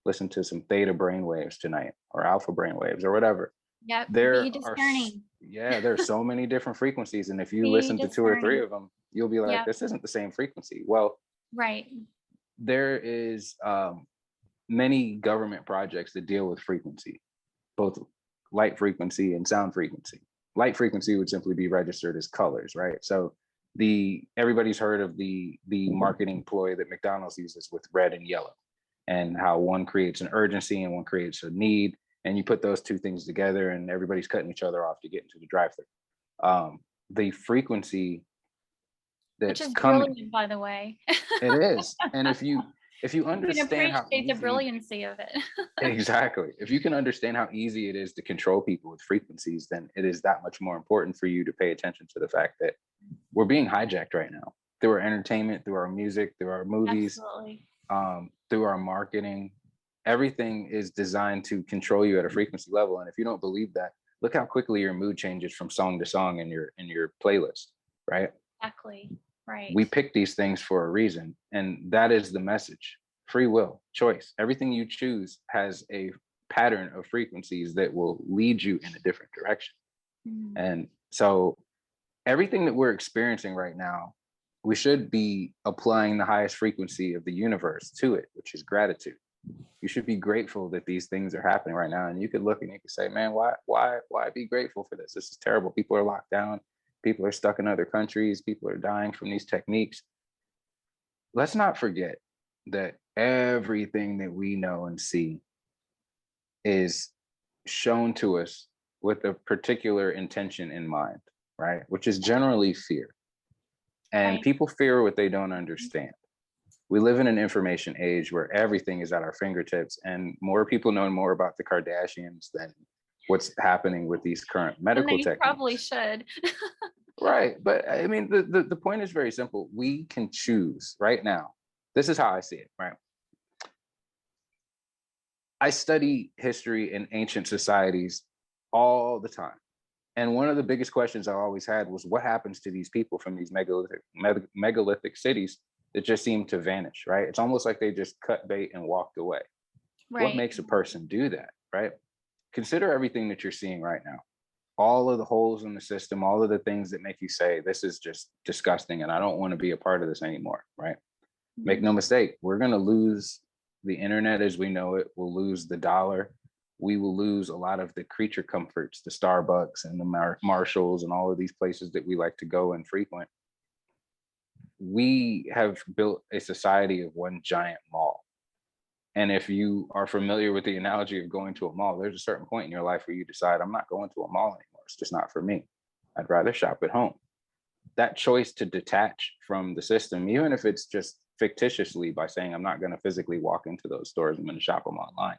listen to some theta brainwaves tonight, or alpha brainwaves, or whatever. Yep. Be There are discerning. there's so many different frequencies, and if you Be listen to two or three discerning. of them, you'll be like, Yep. this isn't the same frequency. Well, Right. there is many government projects that deal with frequency, both light frequency and sound frequency. Light frequency would simply be registered as colors, right? So everybody's heard of the marketing ploy that McDonald's uses with red and yellow, and how one creates an urgency and one creates a need, and you put those two things together and everybody's cutting each other off to get into the drive-thru. The frequency Which that's is coming, brilliant, by the way. it is. And if you if you You can understand how appreciate the easy, brilliancy of it. exactly, if you can understand how easy it is to control people with frequencies, then it is that much more important for you to pay attention to the fact that we're being hijacked right now through our entertainment, through our music, through our movies, Absolutely. through our marketing. Everything is designed to control you at a frequency level. And if you don't believe that, look how quickly your mood changes from song to song in your playlist, right? Exactly. Right. We pick these things for a reason, and that is the message. Free will, choice. Everything you choose has a pattern of frequencies that will lead you in a different direction. Mhm. And so everything that we're experiencing right now, we should be applying the highest frequency of the universe to it, which is gratitude. You should be grateful that these things are happening right now. And you could look and you could say, man, why be grateful for this? This is terrible. People are locked down. People are stuck in other countries. People are dying from these techniques. Let's not forget that everything that we know and see is shown to us with a particular intention in mind, right? Which is generally fear. And Right. people fear what they don't understand. We live in an information age where everything is at our fingertips, and more people know more about the Kardashians than what's happening with these current And medical they probably techniques. should. Right. But I mean, the point is very simple. We can choose right now. This is how I see it, right? I study history in ancient societies all the time. And one of the biggest questions I always had was what happens to these people from these megalithic cities that just seem to vanish, right? It's almost like they just cut bait and walked away. What Right. makes a person do that, right? Consider everything that you're seeing right now. All of the holes in the system, all of the things that make you say, this is just disgusting and I don't want to be a part of this anymore, right? Make no mistake, we're going to lose the internet as we know it. We'll lose the dollar. We will lose a lot of the creature comforts, the Starbucks and the Marshalls and all of these places that we like to go and frequent. We have built a society of one giant mall. And if you are familiar with the analogy of going to a mall, there's a certain point in your life where you decide, I'm not going to a mall anymore. It's just not for me. I'd rather shop at home. That choice to detach from the system, even if it's just fictitiously by saying, I'm not going to physically walk into those stores, I'm going to shop them online.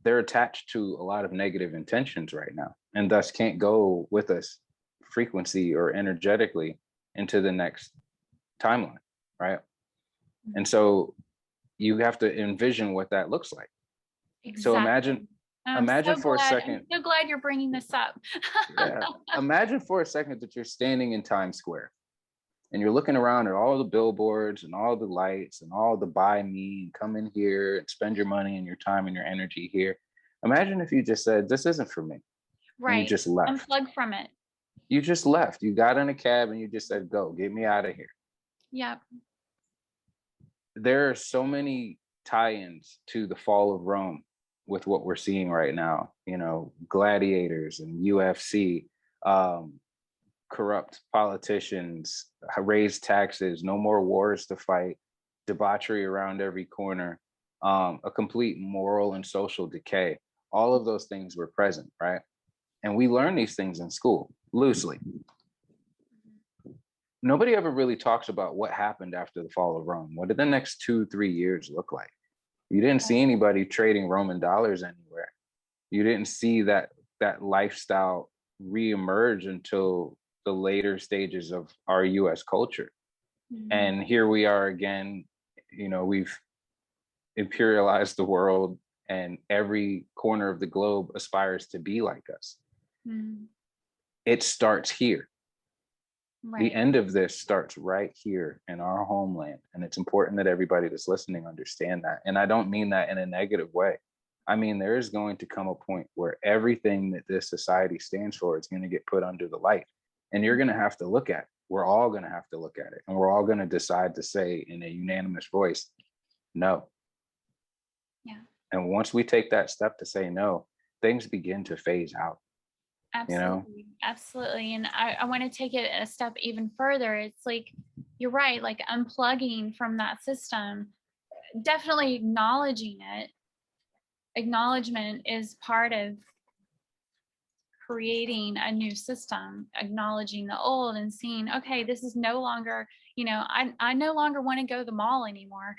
They're attached to a lot of negative intentions right now, and thus can't go with us frequency or energetically into the next timeline, right? And so you have to envision what that looks like. Exactly. So I'm imagine so for a glad. second. I'm so glad you're bringing this up. Yeah. Imagine for a second that you're standing in Times Square and you're looking around at all the billboards and all the lights and all the buy me and come in here and spend your money and your time and your energy here. Imagine if you just said, this isn't for me. Right. And you just left. Unplug from it. You just left. You got in a cab and you just said, go, get me out of here. Yep. There are so many tie-ins to the fall of Rome with what we're seeing right now, gladiators and UFC, corrupt politicians, raise taxes, no more wars to fight, debauchery around every corner, a complete moral and social decay. All of those things were present, right? And we learn these things in school loosely. Nobody ever really talks about what happened after the fall of Rome. What did the next 2-3 years look like? You didn't see anybody trading Roman dollars anywhere. You didn't see that lifestyle reemerge until the later stages of our US culture. And here we are again, we've imperialized the world and every corner of the globe aspires to be like us. It starts here. Right. The end of this starts right here in our homeland. And it's important that everybody that's listening understand that. And I don't mean that in a negative way. I mean, there is going to come a point where everything that this society stands for is going to get put under the light. And you're going to have to look at it. We're all going to have to look at it. And we're all going to decide to say in a unanimous voice, no. Yeah. And once we take that step to say no, things begin to phase out. Absolutely. Absolutely. And I want to take it a step even further. It's like, you're right, like unplugging from that system, definitely acknowledging it. Acknowledgement is part of creating a new system, acknowledging the old and seeing, okay, this is no longer, I no longer want to go to the mall anymore.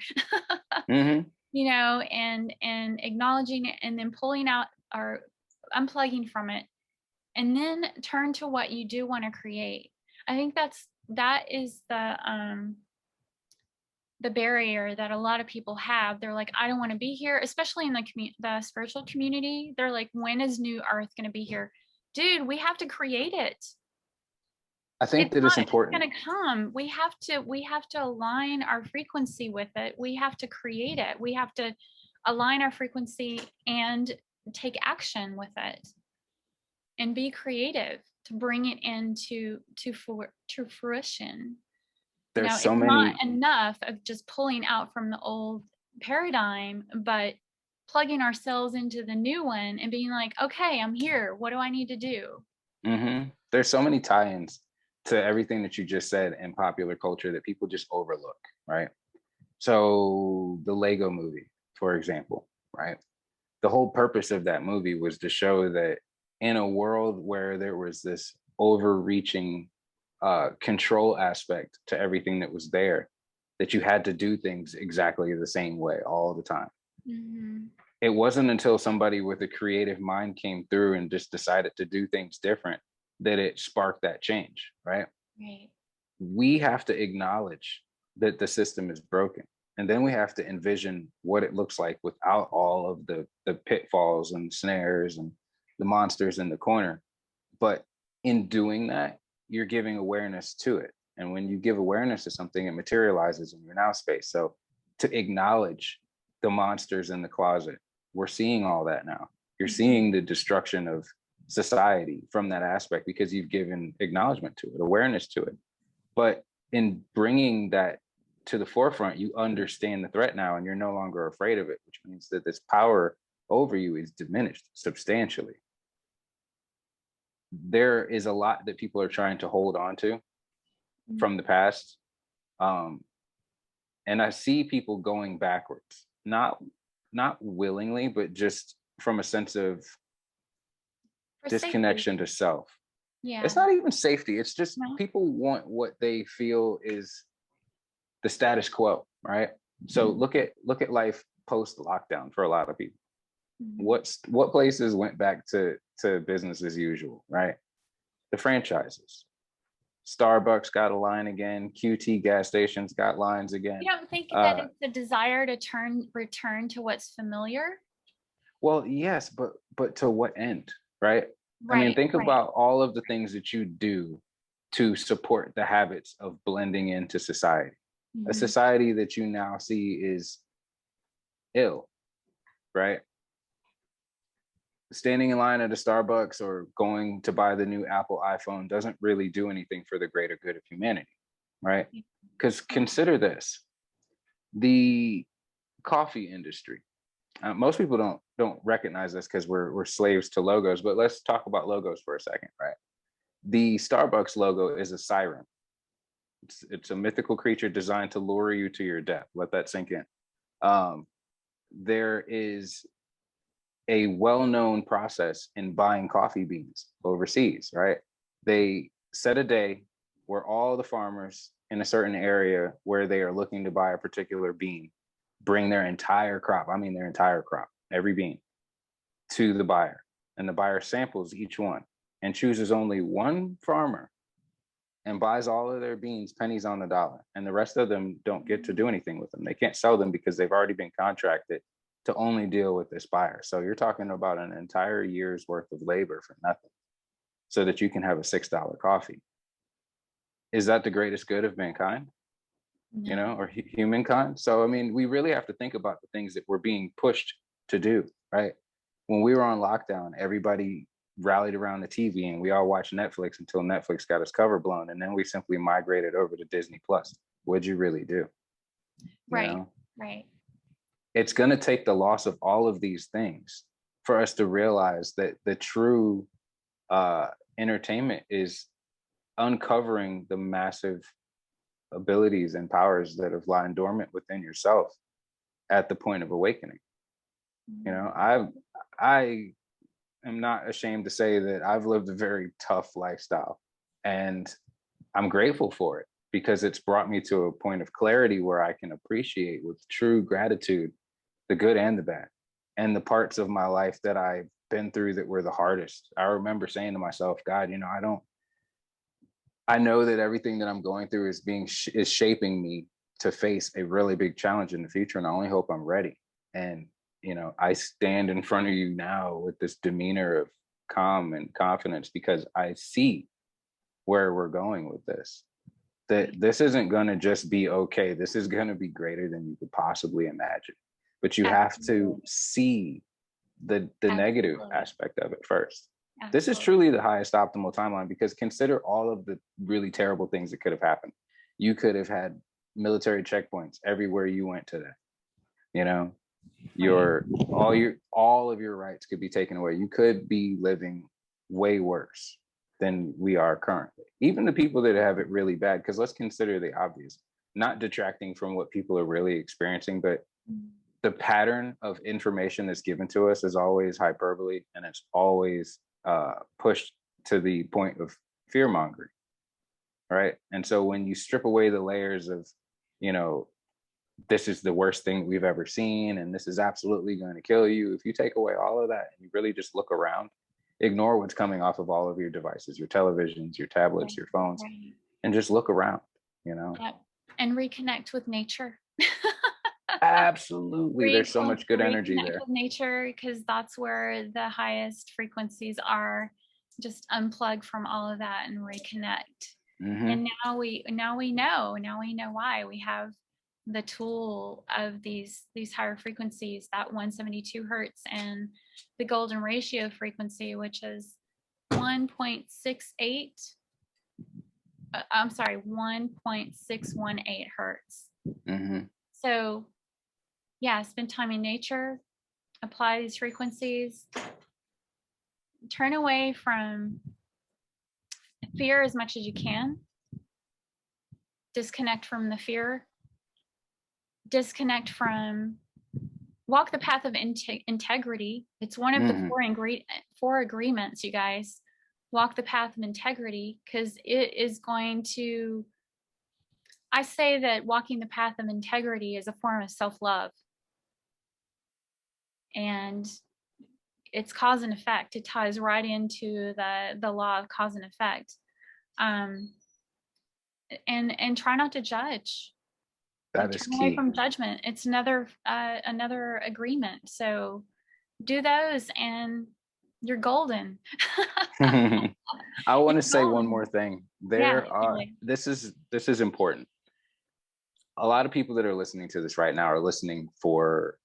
Mm-hmm. And acknowledging it, and then pulling out or unplugging from it, and then turn to what you do want to create. I think that is the barrier that a lot of people have. They're like, I don't want to be here, especially in the spiritual community. They're like, when is New Earth going to be here? Dude, we have to create it. I think It's that it's not just important. going to come. We have to align our frequency with it. We have to create it. We have to align our frequency and take action with it and be creative to bring it into fruition. There's It's so not many. enough of just pulling out from the old paradigm, but plugging ourselves into the new one and being like, okay, I'm here. What do I need to do? Mm-hmm. There's so many tie-ins to everything that you just said in popular culture that people just overlook, right? So the Lego movie, for example, right? The whole purpose of that movie was to show that in a world where there was this overreaching control aspect to everything that was there, that you had to do things exactly the same way all the time. Mm-hmm. It wasn't until somebody with a creative mind came through and just decided to do things different that it sparked that change, right? Right. We have to acknowledge that the system is broken. And then we have to envision what it looks like without all of the pitfalls and snares and the monsters in the corner. But in doing that, you're giving awareness to it. And when you give awareness to something, it materializes in your now space. So to acknowledge the monsters in the closet, we're seeing all that now. You're Mm-hmm. seeing the destruction of society from that aspect because you've given acknowledgement to it, awareness to it. But in bringing that to the forefront, you understand the threat now and you're no longer afraid of it, which means that this power over you is diminished substantially. There is a lot that people are trying to hold on to from the past. And I see people going backwards, not willingly, but just from a sense of For safety. disconnection to self. Yeah. It's not even safety. It's just No. people want what they feel is the status quo, right? So look at life post lockdown for a lot of people. Mm-hmm. What places went back to business as usual, right? The franchises. Starbucks got a line again. QT gas stations got lines again. You don't think that it's a desire to return to what's familiar? Well, yes, but to what end, right? I mean, Right. think Right. about all of the things that you do to support the habits of blending into society. A Mm-hmm. society that you now see is ill, right? Standing in line at a Starbucks or going to buy the new Apple iPhone doesn't really do anything for the greater good of humanity, right? Because consider this: the coffee industry. Most people don't recognize this because we're slaves to logos. But let's talk about logos for a second, right? The Starbucks logo is a siren. It's a mythical creature designed to lure you to your death. Let that sink in. There is a well-known process in buying coffee beans overseas, right? They set a day where all the farmers in a certain area where they are looking to buy a particular bean bring their entire crop, I mean their entire crop, every bean, to the buyer. And the buyer samples each one and chooses only one farmer and buys all of their beans pennies on the dollar. And the rest of them don't get to do anything with them. They can't sell them because they've already been contracted to only deal with this buyer. So you're talking about an entire year's worth of labor for nothing so that you can have a $6 coffee. Is that the greatest good of mankind? No. Or humankind? So, I mean, we really have to think about the things that we're being pushed to do, right? When we were on lockdown, everybody rallied around the TV and we all watched Netflix until Netflix got its cover blown. And then we simply migrated over to Disney Plus. What'd you really do? Right. Right. It's going to take the loss of all of these things for us to realize that the true entertainment is uncovering the massive abilities and powers that have lying dormant within yourself at the point of awakening. I am not ashamed to say that I've lived a very tough lifestyle and I'm grateful for it. because it's brought me to a point of clarity where I can appreciate with true gratitude the good and the bad, and the parts of my life that I've been through that were the hardest. I remember saying to myself, God, I know that everything that I'm going through is shaping me to face a really big challenge in the future, and I only hope I'm ready. And I stand in front of you now with this demeanor of calm and confidence because I see where we're going with this. That this isn't going to just be okay. This is going to be greater than you could possibly imagine. But you have to see the negative aspect of it first. Absolutely. This is truly the highest optimal timeline, because consider all of the really terrible things that could have happened. You could have had military checkpoints everywhere you went today. All of your rights could be taken away. You could be living way worse than we are currently. Even the people that have it really bad, because let's consider the obvious, not detracting from what people are really experiencing, but the pattern of information that's given to us is always hyperbole, and it's always pushed to the point of fear mongering, right? And so when you strip away the layers of, this is the worst thing we've ever seen, and this is absolutely going to kill you. If you take away all of that and you really just look around, ignore what's coming off of all of your devices, your televisions, your tablets, your phones, and just look around, Yep. And reconnect with nature. Absolutely. There's so much good energy there. With nature, because that's where the highest frequencies are. Just unplug from all of that and reconnect. Mm-hmm. And now we know why. We have the tool of these higher frequencies, that 172 hertz, and the golden ratio frequency, which is 1.618 hertz. Mm-hmm. So yeah, spend time in nature, apply these frequencies, turn away from fear as much as you can, disconnect from the fear, walk the path of integrity. It's one of the four agreements, you guys. Walk the path of integrity, because it is going to, I say that walking the path of integrity is a form of self-love. And it's cause and effect. It ties right into the law of cause and effect. And try not to judge. That is key. Away from judgment. It's another agreement. So do those and you're golden. I want to say one more thing. This is important. A lot of people that are listening to this right now are listening for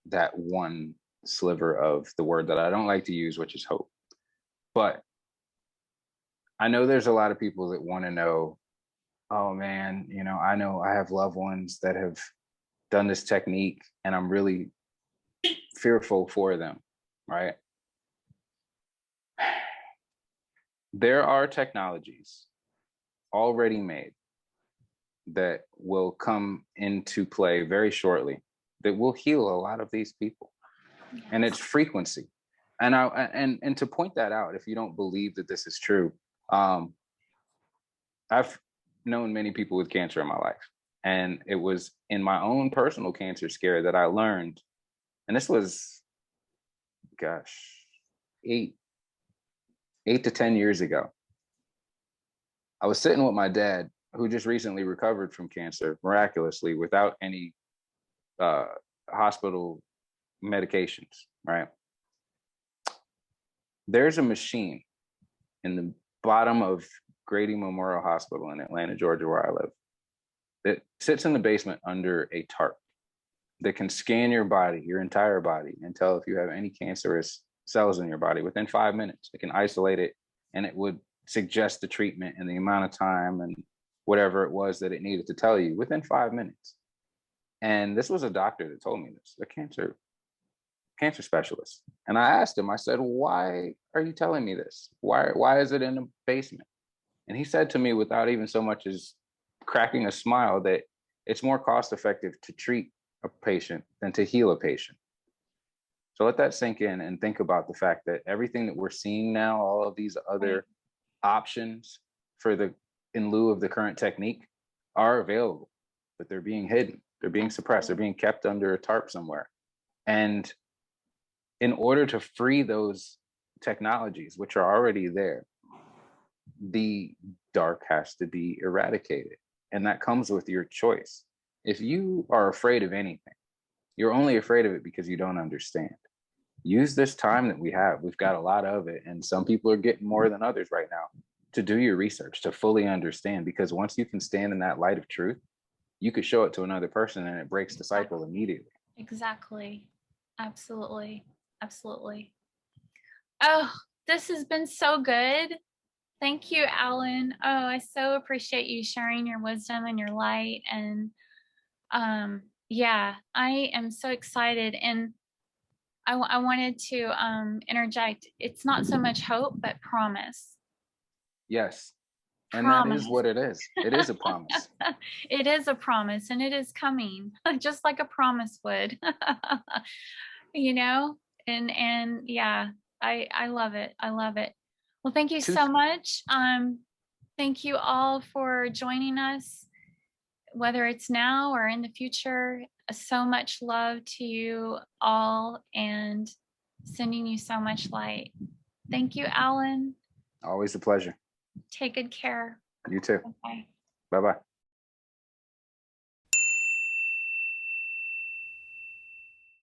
that one sliver of the word that I don't like to use, which is hope. But I know there's a lot of people that want to know, oh man, I know I have loved ones that have done this technique and I'm really fearful for them, right? There are technologies already made that will come into play very shortly that will heal a lot of these people. Yes. And it's frequency. And and to point that out, if you don't believe that this is true, I've known many people with cancer in my life. And it was in my own personal cancer scare that I learned, and this was, 8 to 10 years ago. I was sitting with my dad, who just recently recovered from cancer miraculously without any hospital medications, right? There's a machine in the bottom of Grady Memorial Hospital in Atlanta, Georgia, where I live, that sits in the basement under a tarp that can scan your body, your entire body, and tell if you have any cancerous cells in your body within 5 minutes. It can isolate it, and it would suggest the treatment and the amount of time and whatever it was that it needed to tell you within 5 minutes. And this was a doctor that told me this, a cancer specialist. And I asked him, I said, why are you telling me this? Why is it in the basement? And he said to me, without even so much as cracking a smile, that it's more cost effective to treat a patient than to heal a patient. So let that sink in and think about the fact that everything that we're seeing now, all of these other options in lieu of the current technique, are available, but they're being hidden, they're being suppressed, they're being kept under a tarp somewhere. And in order to free those technologies, which are already there, the dark has to be eradicated. And that comes with your choice. If you are afraid of anything, you're only afraid of it because you don't understand. Use this time that we have. We've got a lot of it, and some people are getting more than others right now, to do your research, to fully understand. Because once you can stand in that light of truth, you could show it to another person and it breaks the cycle immediately. Exactly. Absolutely. Absolutely. Oh, this has been so good. Thank you, Alan. Oh, I so appreciate you sharing your wisdom and your light. And yeah, I am so excited. And I wanted to interject. It's not so much hope, but promise. Yes. And that Promise. is what it is. It is a promise. It is a promise, and it is coming, just like a promise would. You know? And yeah, I love it. I love it. Well, thank you so much. Thank you all for joining us, whether it's now or in the future. So much love to you all, and sending you so much light. Thank you, Alan. Always a pleasure. Take good care. You too. Bye. Bye-bye.